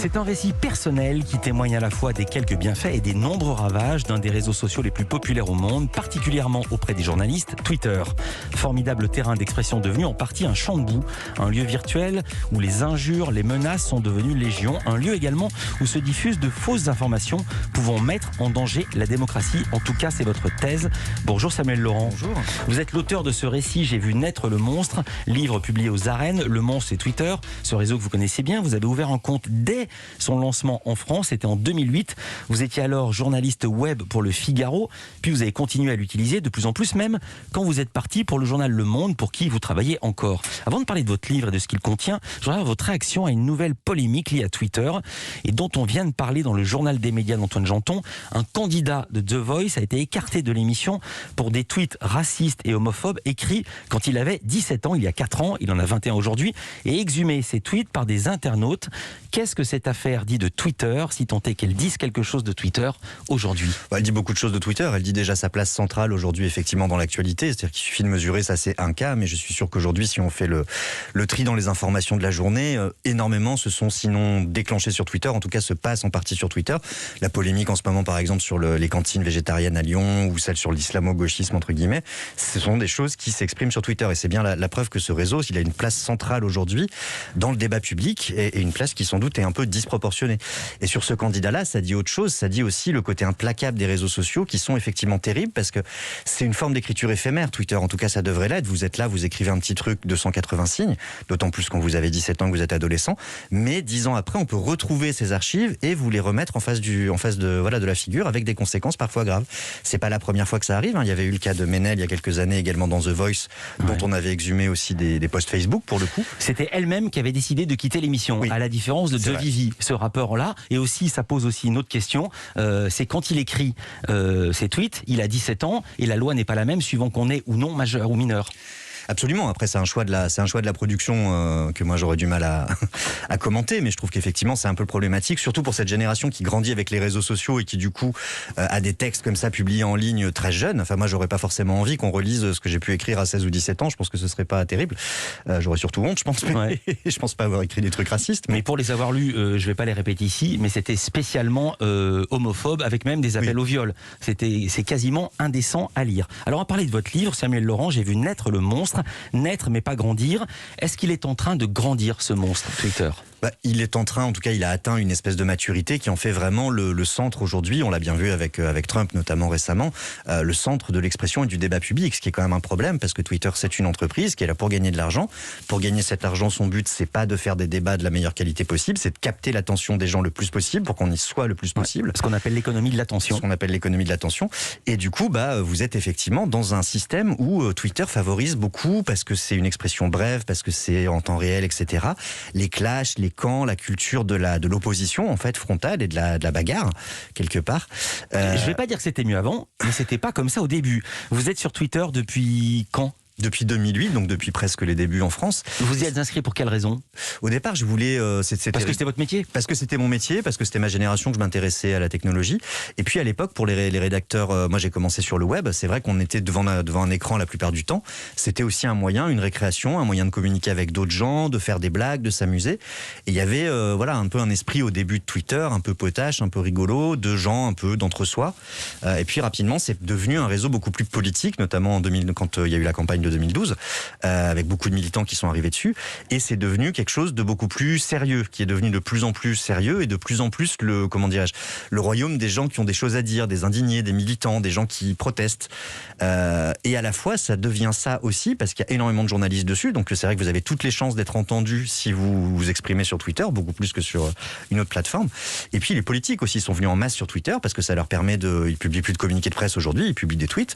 C'est un récit personnel qui témoigne à la fois des quelques bienfaits et des nombreux ravages d'un des réseaux sociaux les plus populaires au monde, particulièrement auprès des journalistes, Twitter. Formidable terrain d'expression devenu en partie un champ de boue, un lieu virtuel où les injures, les menaces sont devenues légion, un lieu également où se diffusent de fausses informations pouvant mettre en danger la démocratie. En tout cas, c'est votre thèse. Bonjour Samuel Laurent. Bonjour. Vous êtes l'auteur de ce récit « J'ai vu naître le monstre », livre publié aux Arènes. Le monstre, c'est Twitter, ce réseau que vous connaissez bien. Vous avez ouvert un compte dès son lancement en France, c'était en 2008. Vous étiez alors journaliste web pour le Figaro, puis vous avez continué à l'utiliser de plus en plus, même quand vous êtes parti pour le journal Le Monde, pour qui vous travaillez encore. Avant de parler de votre livre et de ce qu'il contient, je voudrais avoir votre réaction à une nouvelle polémique liée à Twitter et dont on vient de parler dans le journal des médias d'Antoine Janton. Un candidat de The Voice a été écarté de l'émission pour des tweets racistes et homophobes écrits quand il avait 17 ans, il y a 4 ans, il en a 21 aujourd'hui, et exhumé ces tweets par des internautes. Qu'est-ce que cette affaire dit de Twitter, si tant est qu'elle dise quelque chose de Twitter aujourd'hui? Elle dit beaucoup de choses de Twitter. Elle dit déjà sa place centrale aujourd'hui effectivement dans l'actualité. C'est-à-dire qu'il suffit de mesurer, ça c'est un cas, mais je suis sûr qu'aujourd'hui si on fait le tri dans les informations de la journée, énormément se sont sinon déclenchés sur Twitter, en tout cas se passent en partie sur Twitter. La polémique en ce moment par exemple sur les cantines végétariennes à Lyon ou celle sur l'islamo-gauchisme entre guillemets, ce sont des choses qui s'expriment sur Twitter et c'est bien la preuve que ce réseau, il a une place centrale aujourd'hui dans le débat public et une place qui sans doute est un peu disproportionnée. Et sur ce candidat-là, ça dit autre chose, ça dit aussi le côté implacable des réseaux sociaux qui sont effectivement terribles parce que c'est une forme d'écriture éphémère, Twitter, en tout cas ça devrait l'être. Vous êtes là, vous écrivez un petit truc de 180 signes, d'autant plus quand vous avez 17 ans que vous êtes adolescent, mais 10 ans après on peut retrouver ces archives et vous les remettre en face de la figure avec des conséquences parfois graves. C'est pas la première fois que ça arrive, hein. Il y avait eu le cas de Ménel il y a quelques années également dans The Voice, dont on avait exhumé aussi des posts Facebook pour le coup. C'était elle-même qui avait décidé de quitter l'émission, oui, à la différence de The Vivi, ce rappeur-là. Et aussi, ça pose aussi une autre question, c'est quand il écrit ses tweets, il a 17 ans et la loi n'est pas la même suivant qu'on est ou non majeur ou mineur. Absolument. Après, c'est un choix de la production que moi j'aurais du mal à commenter, mais je trouve qu'effectivement c'est un peu problématique, surtout pour cette génération qui grandit avec les réseaux sociaux et qui du coup a des textes comme ça publiés en ligne très jeunes. Enfin, moi j'aurais pas forcément envie qu'on relise ce que j'ai pu écrire à 16 ou 17 ans. Je pense que ce serait pas terrible. J'aurais surtout honte, je pense. Mais je pense pas avoir écrit des trucs racistes. Mais pour les avoir lus, je vais pas les répéter ici, mais c'était spécialement homophobe, avec même des appels au viol. C'est quasiment indécent à lire. Alors on va parler de votre livre, Samuel Laurent. J'ai vu naître le monstre. Naître mais pas grandir. Est-ce qu'il est en train de grandir ce monstre Twitter ? Il est en train, en tout cas il a atteint une espèce de maturité qui en fait vraiment le centre aujourd'hui, on l'a bien vu avec Trump notamment récemment, le centre de l'expression et du débat public, ce qui est quand même un problème parce que Twitter c'est une entreprise qui est là pour gagner de l'argent. Pour gagner cet argent, son but c'est pas de faire des débats de la meilleure qualité possible, c'est de capter l'attention des gens le plus possible pour qu'on y soit le plus possible. Ce qu'on appelle l'économie de l'attention. Et du coup, vous êtes effectivement dans un système où Twitter favorise beaucoup parce que c'est une expression brève, parce que c'est en temps réel, etc. Les clashs, les camps, la culture de l'opposition en fait frontale et de la bagarre quelque part. Je vais pas dire que c'était mieux avant, mais c'était pas comme ça au début. Vous êtes sur Twitter depuis quand ? Depuis 2008, donc depuis presque les débuts en France. Vous y êtes inscrit pour quelle raison ? Au départ, je voulais... parce que c'était votre métier ? Parce que c'était mon métier, parce que c'était ma génération que je m'intéressais à la technologie. Et puis à l'époque, pour les rédacteurs, moi j'ai commencé sur le web, c'est vrai qu'on était devant un écran la plupart du temps. C'était aussi un moyen, une récréation, un moyen de communiquer avec d'autres gens, de faire des blagues, de s'amuser. Et il y avait un peu un esprit au début de Twitter, un peu potache, un peu rigolo, de gens un peu d'entre-soi. Et puis rapidement, c'est devenu un réseau beaucoup plus politique, notamment en 2000, quand il y a eu la campagne de 2012, avec beaucoup de militants qui sont arrivés dessus, et c'est devenu quelque chose de beaucoup plus sérieux, qui est devenu de plus en plus sérieux et de plus en plus le royaume des gens qui ont des choses à dire, des indignés, des militants, des gens qui protestent. Et à la fois, ça devient ça aussi, parce qu'il y a énormément de journalistes dessus, donc c'est vrai que vous avez toutes les chances d'être entendus si vous vous exprimez sur Twitter, beaucoup plus que sur une autre plateforme. Et puis les politiques aussi sont venus en masse sur Twitter, parce que ça leur permet ils publient plus de communiqués de presse aujourd'hui, ils publient des tweets,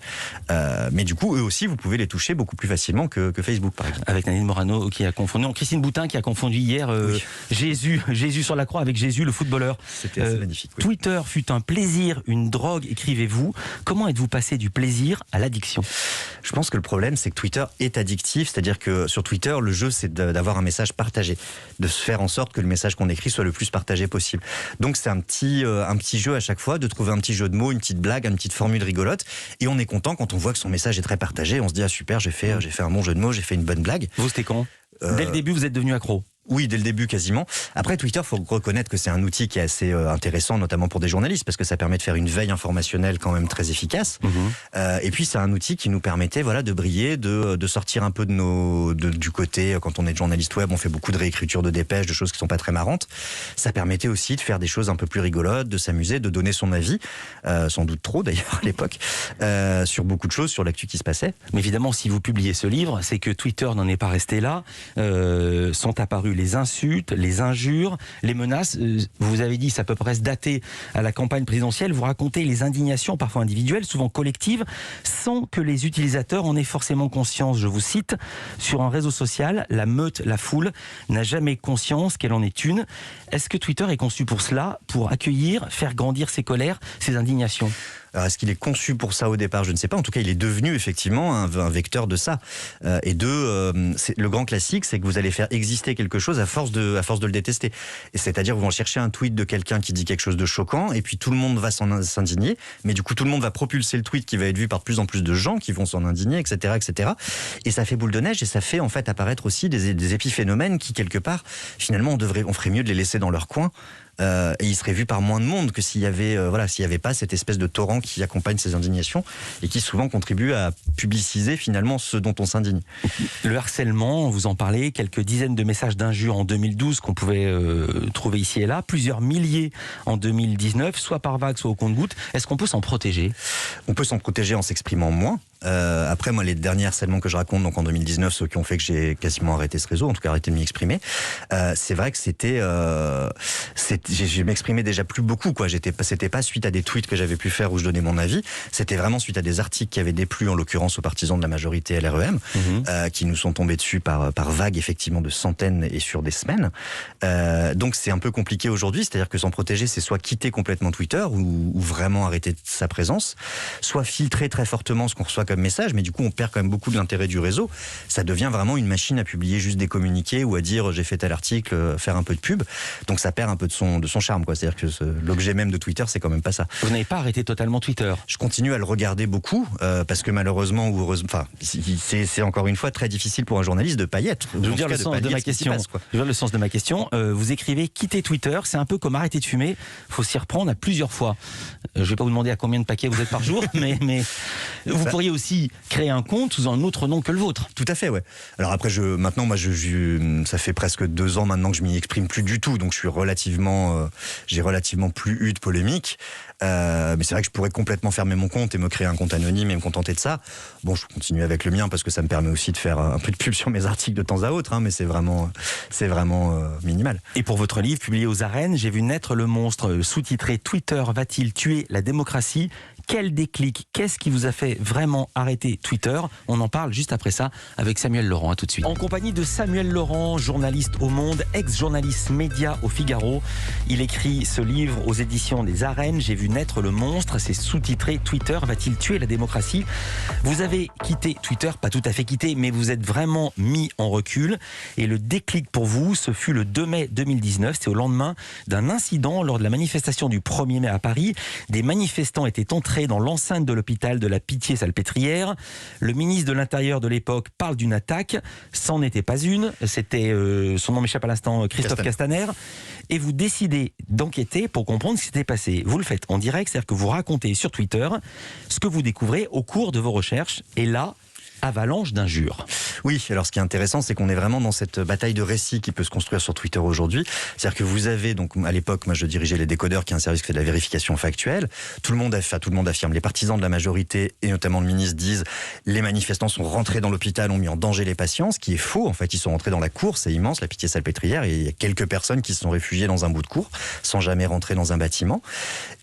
mais du coup, eux aussi, vous pouvez les toucher beaucoup plus facilement que Facebook, par exemple. Avec Nadine Morano qui a confondu, Christine Boutin qui a confondu hier Jésus sur la croix avec Jésus le footballeur. C'était assez magnifique. Oui. Twitter fut un plaisir, une drogue, écrivez-vous. Comment êtes-vous passé du plaisir à l'addiction ? Je pense que le problème, c'est que Twitter est addictif, c'est-à-dire que sur Twitter, le jeu, c'est d'avoir un message partagé, de se faire en sorte que le message qu'on écrit soit le plus partagé possible. Donc c'est un petit jeu à chaque fois, de trouver un petit jeu de mots, une petite blague, une petite formule rigolote, et on est content quand on voit que son message est très partagé, on se dit ah super, j'ai fait un bon jeu de mots, j'ai fait une bonne blague. Vous, c'était quand ? Dès le début, vous êtes devenu accro ? Oui, dès le début quasiment. Après, Twitter, faut reconnaître que c'est un outil qui est assez intéressant, notamment pour des journalistes, parce que ça permet de faire une veille informationnelle quand même très efficace. Et puis, c'est un outil qui nous permettait, voilà, de briller, de sortir un peu du côté, quand on est journaliste web, on fait beaucoup de réécriture de dépêches, de choses qui sont pas très marrantes. Ça permettait aussi de faire des choses un peu plus rigolotes, de s'amuser, de donner son avis, sans doute trop d'ailleurs à l'époque, sur beaucoup de choses, sur l'actu qui se passait. Mais évidemment, si vous publiez ce livre, c'est que Twitter n'en est pas resté là. Sont apparus les insultes, les injures, les menaces. Vous avez dit, ça peut presque dater à la campagne présidentielle. Vous racontez les indignations, parfois individuelles, souvent collectives, sans que les utilisateurs en aient forcément conscience. Je vous cite, sur un réseau social, la meute, la foule, n'a jamais conscience qu'elle en est une. Est-ce que Twitter est conçu pour cela, pour accueillir, faire grandir ses colères, ses indignations ? Alors, est-ce qu'il est conçu pour ça au départ ? Je ne sais pas. En tout cas, il est devenu effectivement un vecteur de ça. Le grand classique, c'est que vous allez faire exister quelque chose à force de le détester. Et c'est-à-dire, vous allez chercher un tweet de quelqu'un qui dit quelque chose de choquant, et puis tout le monde va s'indigner. Mais du coup, tout le monde va propulser le tweet qui va être vu par de plus en plus de gens qui vont s'en indigner, etc., etc. Et ça fait boule de neige, et ça fait en fait apparaître aussi des épiphénomènes qui quelque part, finalement, on ferait mieux de les laisser dans leur coin. Et il serait vu par moins de monde que s'il y avait pas cette espèce de torrent qui accompagne ces indignations et qui souvent contribue à publiciser finalement ce dont on s'indigne. Le harcèlement, vous en parlez, quelques dizaines de messages d'injures en 2012 qu'on pouvait trouver ici et là, plusieurs milliers en 2019, soit par vague, soit au compte-gouttes. Est-ce qu'on peut s'en protéger ? On peut s'en protéger en s'exprimant moins. Après, moi, les derniers harcèlements que je raconte, donc en 2019, ceux qui ont fait que j'ai quasiment arrêté ce réseau, en tout cas arrêté de m'y exprimer, c'est vrai que je m'exprimais déjà plus beaucoup, quoi. C'était pas suite à des tweets que j'avais pu faire où je donnais mon avis, c'était vraiment suite à des articles qui avaient déplu, en l'occurrence aux partisans de la majorité LREM, qui nous sont tombés dessus par vagues, effectivement, de centaines et sur des semaines. Donc c'est un peu compliqué aujourd'hui, c'est-à-dire que s'en protéger, c'est soit quitter complètement Twitter ou vraiment arrêter sa présence, soit filtrer très fortement ce qu'on reçoit comme message, mais du coup on perd quand même beaucoup de l'intérêt du réseau. Ça devient vraiment une machine à publier juste des communiqués ou à dire j'ai fait tel article, faire un peu de pub. Donc ça perd un peu de son charme, quoi. C'est-à-dire que l'objet même de Twitter, c'est quand même pas ça. Vous n'avez pas arrêté totalement Twitter ? Je continue à le regarder beaucoup parce que malheureusement ou heureusement, c'est encore une fois très difficile pour un journaliste de pas y être. Je veux dire le sens de ma question. Je veux dire le sens de ma question. Vous écrivez quitter Twitter, c'est un peu comme arrêter de fumer. Il faut s'y reprendre à plusieurs fois. Je vais pas vous demander à combien de paquets vous êtes par jour, mais vous pourriez aussi créer un compte sous un autre nom que le vôtre. Tout à fait, ouais. Alors après, maintenant, moi, ça fait presque 2 ans maintenant que je m'y exprime plus du tout, donc je suis j'ai relativement plus eu de polémique. Mais c'est vrai que je pourrais complètement fermer mon compte et me créer un compte anonyme et me contenter de ça. Bon, je continue avec le mien parce que ça me permet aussi de faire un peu de pub sur mes articles de temps à autre, hein, mais c'est vraiment minimal. Et pour votre livre publié aux Arènes, j'ai vu naître le monstre, sous-titré Twitter va-t-il tuer la démocratie ? Quel déclic ? Qu'est-ce qui vous a fait vraiment arrêter Twitter ? On en parle juste après ça avec Samuel Laurent. À tout de suite. En compagnie de Samuel Laurent, journaliste au Monde, ex-journaliste média au Figaro. Il écrit ce livre aux éditions des Arènes. J'ai vu naître le monstre. C'est sous-titré Twitter va-t-il tuer la démocratie ? Vous avez quitté Twitter, pas tout à fait quitté, mais vous êtes vraiment mis en recul. Et le déclic pour vous, ce fut le 2 mai 2019. C'est au lendemain d'un incident lors de la manifestation du 1er mai à Paris. Des manifestants étaient entrés dans l'enceinte de l'hôpital de la Pitié-Salpêtrière. Le ministre de l'Intérieur de l'époque parle d'une attaque. C'en était pas une. C'était, son nom m'échappe à l'instant, Christophe Castaner. Et vous décidez d'enquêter pour comprendre ce qui s'était passé. Vous le faites en direct, c'est-à-dire que vous racontez sur Twitter ce que vous découvrez au cours de vos recherches. Et là, avalanche d'injures. Oui, alors ce qui est intéressant, c'est qu'on est vraiment dans cette bataille de récits qui peut se construire sur Twitter aujourd'hui. C'est-à-dire que vous avez, donc à l'époque, moi je dirigeais les Décodeurs, qui est un service qui fait de la vérification factuelle. Tout le monde affirme, les partisans de la majorité et notamment le ministre disent les manifestants sont rentrés dans l'hôpital, ont mis en danger les patients, ce qui est faux. En fait, ils sont rentrés dans la cour, c'est immense, la Pitié-Salpêtrière, et il y a quelques personnes qui se sont réfugiées dans un bout de cour sans jamais rentrer dans un bâtiment.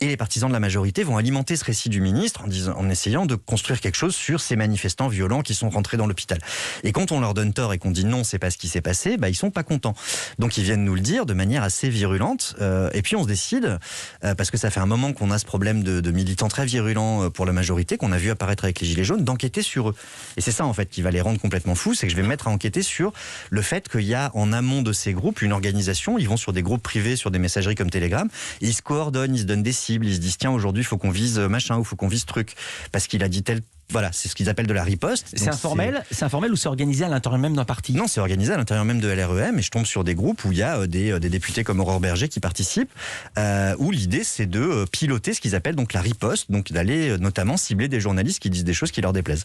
Et les partisans de la majorité vont alimenter ce récit du ministre en essayant de construire quelque chose sur ces manifestants violents qui sont rentrés dans l'hôpital. Et quand on leur donne tort et qu'on dit non, c'est pas ce qui s'est passé, ils sont pas contents. Donc ils viennent nous le dire de manière assez virulente. Et puis on se décide, parce que ça fait un moment qu'on a ce problème de militants très virulents pour la majorité, qu'on a vu apparaître avec les Gilets jaunes, d'enquêter sur eux. Et c'est ça en fait qui va les rendre complètement fous, c'est que je vais me mettre à enquêter sur le fait qu'il y a en amont de ces groupes une organisation. Ils vont sur des groupes privés, sur des messageries comme Telegram, et ils se coordonnent, ils se donnent des cibles, ils se disent tiens aujourd'hui il faut qu'on vise machin ou il faut qu'on vise truc parce qu'il a dit tel Voilà, c'est ce qu'ils appellent de la riposte. C'est informel ou c'est organisé à l'intérieur même d'un parti? Non, c'est organisé à l'intérieur même de LREM et je tombe sur des groupes où il y a des députés comme Aurore Berger qui participent, où l'idée c'est de piloter ce qu'ils appellent donc la riposte, donc d'aller notamment cibler des journalistes qui disent des choses qui leur déplaisent.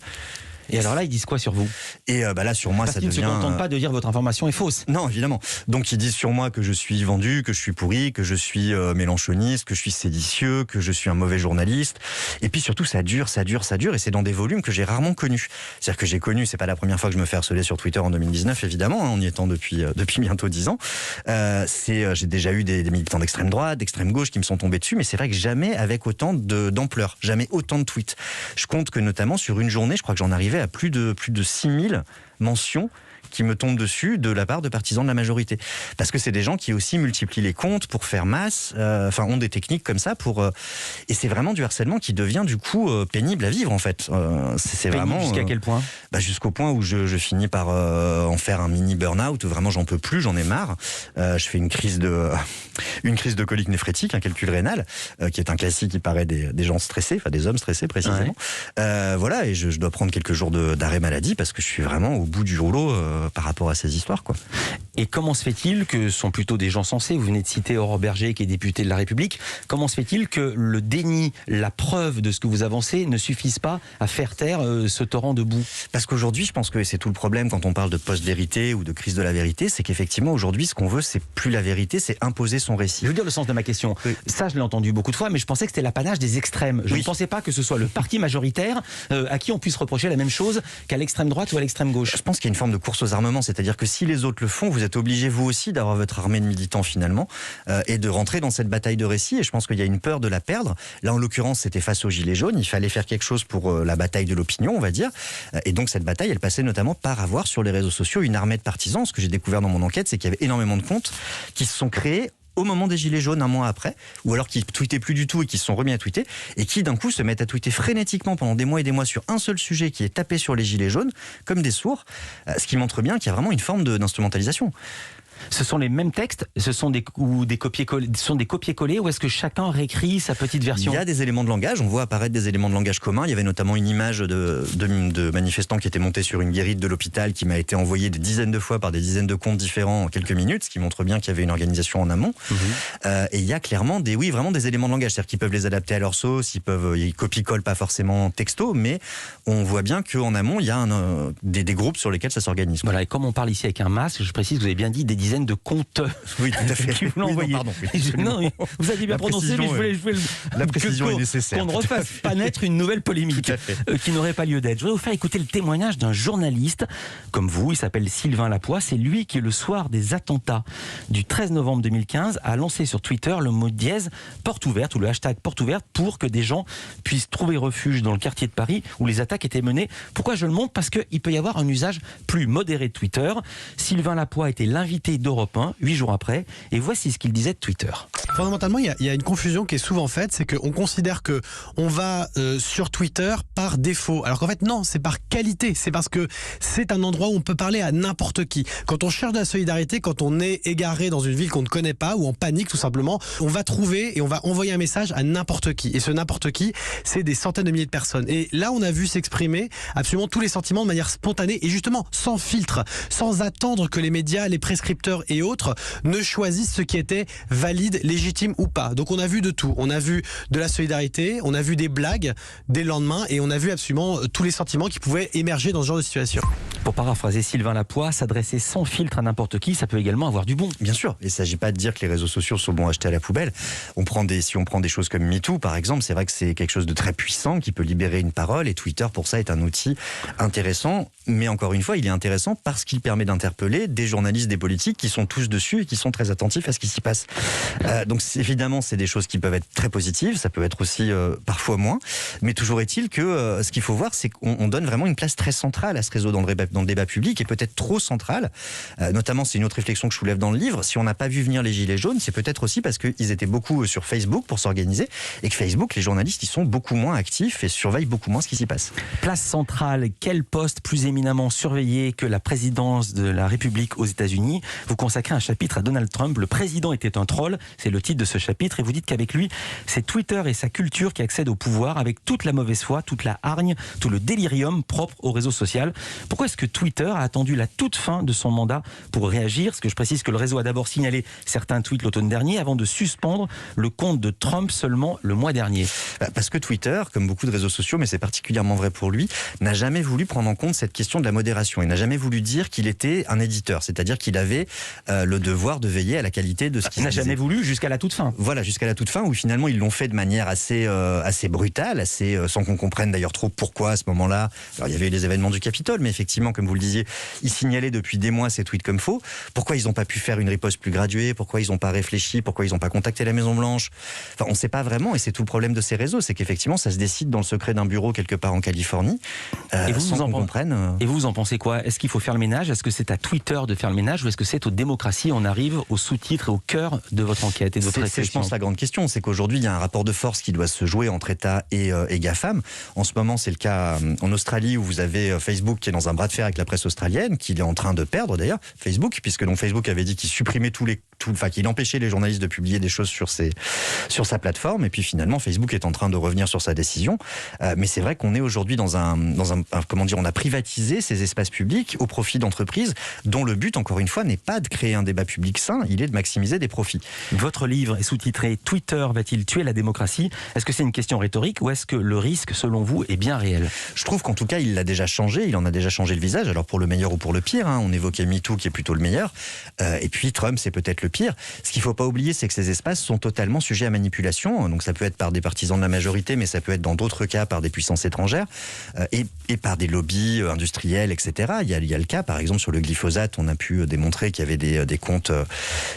Et alors là, ils disent quoi sur vous? Et là, sur moi, ça devient... Parce qu'ils ne se contentent pas de dire votre information est fausse. Non, évidemment. Donc, ils disent sur moi que je suis vendu, que je suis pourri, que je suis mélanchoniste, que je suis séditieux, que je suis un mauvais journaliste. Et puis surtout, ça dure. Et c'est dans des volumes que j'ai rarement connus. C'est-à-dire que j'ai connu, c'est pas la première fois que je me fais harceler sur Twitter en 2019, évidemment, en y étant depuis bientôt 10 ans. J'ai déjà eu des militants d'extrême droite, d'extrême gauche qui me sont tombés dessus, mais c'est vrai que jamais avec autant d'ampleur, jamais autant de tweets. Je compte que notamment sur une journée, je crois que j'en arrivais à plus de 6000 mentions qui me tombent dessus de la part de partisans de la majorité. Parce que c'est des gens qui aussi multiplient les comptes pour faire masse, ont des techniques comme ça et c'est vraiment du harcèlement qui devient du coup pénible à vivre en fait. C'est vraiment... Jusqu'à quel point? Jusqu'au point où je finis par en faire un mini burn-out, où vraiment j'en peux plus, j'en ai marre. Je fais une crise de colique néphrétique, un calcul rénal, qui est un classique qui paraît des gens stressés, des hommes stressés précisément. Ouais. Et je dois prendre quelques jours d'arrêt maladie parce que je suis vraiment au bout du rouleau par rapport à ces histoires, quoi. Et comment se fait-il que ce sont plutôt des gens sensés, vous venez de citer Aurore Berger qui est députée de La République, comment se fait-il que le déni, la preuve de ce que vous avancez ne suffisent pas à faire taire ce torrent de boue? Parce qu'aujourd'hui, je pense que c'est tout le problème quand on parle de post-vérité ou de crise de la vérité, c'est qu'effectivement aujourd'hui ce qu'on veut c'est plus la vérité, c'est imposer son récit. Je veux dire le sens de ma question. Oui. Ça je l'ai entendu beaucoup de fois, mais je pensais que c'était l'apanage des extrêmes. Je ne pensais pas que ce soit le parti majoritaire à qui on puisse reprocher la même chose qu'à l'extrême droite ou à l'extrême gauche. Je pense qu'il y a une forme de course aux armements, c'est-à-dire que si les autres le font, vous êtes obligés vous aussi d'avoir votre armée de militants finalement et de rentrer dans cette bataille de récit, et je pense qu'il y a une peur de la perdre. Là en l'occurrence c'était face aux gilets jaunes, il fallait faire quelque chose pour la bataille de l'opinion on va dire, et donc cette bataille elle passait notamment par avoir sur les réseaux sociaux une armée de partisans. Ce que j'ai découvert dans mon enquête, c'est qu'il y avait énormément de comptes qui se sont créés au moment des gilets jaunes, un mois après, ou alors qui tweetaient plus du tout et qui se sont remis à tweeter, et qui d'un coup se mettent à tweeter frénétiquement pendant des mois et des mois sur un seul sujet qui est tapé sur les gilets jaunes, comme des sourds, ce qui montre bien qu'il y a vraiment une forme d'instrumentalisation. Ce sont les mêmes textes, ce sont des copier-coller, ou est-ce que chacun réécrit sa petite version? Il y a des éléments de langage, on voit apparaître des éléments de langage communs. Il y avait notamment une image de manifestants qui étaient montés sur une guérite de l'hôpital qui m'a été envoyée des dizaines de fois par des dizaines de comptes différents en quelques minutes, ce qui montre bien qu'il y avait une organisation en amont. Et il y a clairement vraiment des éléments de langage, c'est-à-dire qu'ils peuvent les adapter à leur sauce, ils copient-collent pas forcément texto, mais on voit bien qu'en amont, il y a des groupes sur lesquels ça s'organise. Voilà, et comme on parle ici avec un masque, je précise, vous avez bien dit des dizaines de comptes. Oui, tout à fait. Qui vous l'envoyez. Non, vous avez bien prononcé, mais je voulais la précision est nécessaire. Qu'on ne refasse pas naître une nouvelle polémique qui n'aurait pas lieu d'être. Je voudrais vous faire écouter le témoignage d'un journaliste comme vous, il s'appelle Sylvain Lapoix. C'est lui qui, le soir des attentats du 13 novembre 2015, a lancé sur Twitter le mot dièse porte ouverte ou le hashtag porte ouverte pour que des gens puissent trouver refuge dans le quartier de Paris où les attaques étaient menées. Pourquoi je le montre? Parce qu'il peut y avoir un usage plus modéré de Twitter. Sylvain Lapoix était l'invité d'Europe 1, 8 jours après, et voici ce qu'il disait de Twitter. Fondamentalement, il y a une confusion qui est souvent faite, c'est qu'on considère qu'on va sur Twitter par défaut, alors qu'en fait non, c'est par qualité, c'est parce que c'est un endroit où on peut parler à n'importe qui. Quand on cherche de la solidarité, quand on est égaré dans une ville qu'on ne connaît pas, ou en panique tout simplement, on va trouver et on va envoyer un message à n'importe qui. Et ce n'importe qui, c'est des centaines de milliers de personnes. Et là, on a vu s'exprimer absolument tous les sentiments de manière spontanée et justement sans filtre, sans attendre que les médias, les prescripteurs et autres ne choisissent ce qui était valide, légitime ou pas. Donc on a vu de tout. On a vu de la solidarité, on a vu des blagues dès le lendemain et on a vu absolument tous les sentiments qui pouvaient émerger dans ce genre de situation. Pour paraphraser Sylvain Lapoix, s'adresser sans filtre à n'importe qui, ça peut également avoir du bon. Bien sûr, il ne s'agit pas de dire que les réseaux sociaux sont bons à jeter à la poubelle. Si on prend des choses comme MeToo par exemple, c'est vrai que c'est quelque chose de très puissant qui peut libérer une parole, et Twitter pour ça est un outil intéressant, mais encore une fois il est intéressant parce qu'il permet d'interpeller des journalistes, des politiques qui sont tous dessus et qui sont très attentifs à ce qui s'y passe. Donc évidemment c'est des choses qui peuvent être très positives, ça peut être aussi parfois moins, mais toujours est-il que ce qu'il faut voir c'est qu'on donne vraiment une place très centrale à ce réseau dans le débat public, et peut-être trop centrale, notamment c'est une autre réflexion que je soulève dans le livre. Si on n'a pas vu venir les gilets jaunes, c'est peut-être aussi parce qu'ils étaient beaucoup sur Facebook pour s'organiser, et que Facebook, les journalistes ils sont beaucoup moins actifs et surveillent beaucoup moins ce qui s'y passe. Place centrale, quel poste plus éminemment surveillé que la présidence de la République aux États-Unis? Vous consacrez un chapitre à Donald Trump. Le président était un troll, c'est le le titre de ce chapitre, et vous dites qu'avec lui, c'est Twitter et sa culture qui accèdent au pouvoir avec toute la mauvaise foi, toute la hargne, tout le délirium propre au réseau social. Pourquoi est-ce que Twitter a attendu la toute fin de son mandat pour réagir? Parce que je précise que le réseau a d'abord signalé certains tweets l'automne dernier avant de suspendre le compte de Trump seulement le mois dernier. Parce que Twitter, comme beaucoup de réseaux sociaux, mais c'est particulièrement vrai pour lui, n'a jamais voulu prendre en compte cette question de la modération. Il n'a jamais voulu dire qu'il était un éditeur, c'est-à-dire qu'il avait le devoir de veiller à la qualité de ce qu'il n'a jamais voulu jusqu'à la toute fin. Voilà, jusqu'à la toute fin, où finalement ils l'ont fait de manière assez brutale, sans qu'on comprenne d'ailleurs trop pourquoi à ce moment-là. Alors il y avait eu les événements du Capitole, mais effectivement, comme vous le disiez, ils signalaient depuis des mois ces tweets comme faux. Pourquoi ils n'ont pas pu faire une riposte plus graduée? Pourquoi ils n'ont pas réfléchi? Pourquoi ils n'ont pas contacté la Maison-Blanche? Enfin, on ne sait pas vraiment, et c'est tout le problème de ces réseaux, c'est qu'effectivement, ça se décide dans le secret d'un bureau quelque part en Californie, et vous, sans qu'on comprenne. Et vous en pensez quoi? Est-ce qu'il faut faire le ménage? Est-ce que c'est à Twitter de faire le ménage, ou est-ce que c'est aux démocraties? On arrive au sous-titre et au cœur de votre enquête et de votre réflexion. C'est, je pense, la grande question, c'est qu'aujourd'hui, il y a un rapport de force qui doit se jouer entre États et GAFAM. En ce moment, c'est le cas en Australie, où vous avez Facebook qui est dans un bras de fer avec la presse australienne, qu'il est en train de perdre d'ailleurs, Facebook, puisque donc Facebook avait dit qu'il supprimait qu'il empêchait les journalistes de publier des choses sur sa plateforme, et puis finalement Facebook est en train de revenir sur sa décision. Mais c'est vrai qu'on est aujourd'hui on a privatisé ces espaces publics au profit d'entreprises dont le but, encore une fois, n'est pas de créer un débat public sain, il est de maximiser des profits. Votre livre est sous-titré « Twitter va-t-il tuer la démocratie ?» Est-ce que c'est une question rhétorique, ou est-ce que le risque, selon vous, est bien réel? Je trouve qu'en tout cas, il l'a déjà changé, il en a déjà changé le visage, alors pour le meilleur ou pour le pire, on évoquait MeToo qui est plutôt le meilleur, et puis Trump c'est peut-être le pire. Ce qu'il ne faut pas oublier, c'est que ces espaces sont totalement sujets à manipulation, donc ça peut être par des partisans de la majorité, mais ça peut être dans d'autres cas par des puissances étrangères, et par des lobbies industriels, etc. Il y a le cas, par exemple, sur le glyphosate, on a pu démontrer qu'il y avait des comptes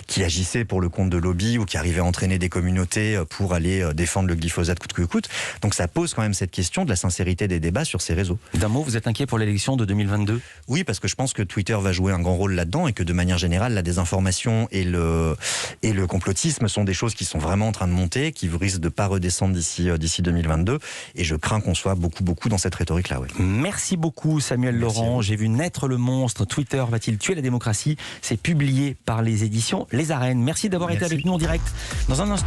qui agissaient pour le compte de lobby, ou qui arrivaient à entraîner des communautés pour aller défendre le glyphosate coûte que coûte. Donc ça pose quand même cette question de la sincérité des débats sur ces réseaux. D'un mot, vous êtes inquiet pour l'élection de 2022? Oui, parce que je pense que Twitter va jouer un grand rôle là-dedans, et que de manière générale, la désinformation et le complotisme sont des choses qui sont vraiment en train de monter, qui risquent de pas redescendre d'ici 2022, et je crains qu'on soit beaucoup dans cette rhétorique-là. Ouais. Merci beaucoup Samuel Laurent. J'ai vu naître le monstre. Twitter va-t-il tuer la démocratie? C'est publié par les éditions Les Arènes. Merci d'avoir été avec nous en direct. Dans un instant.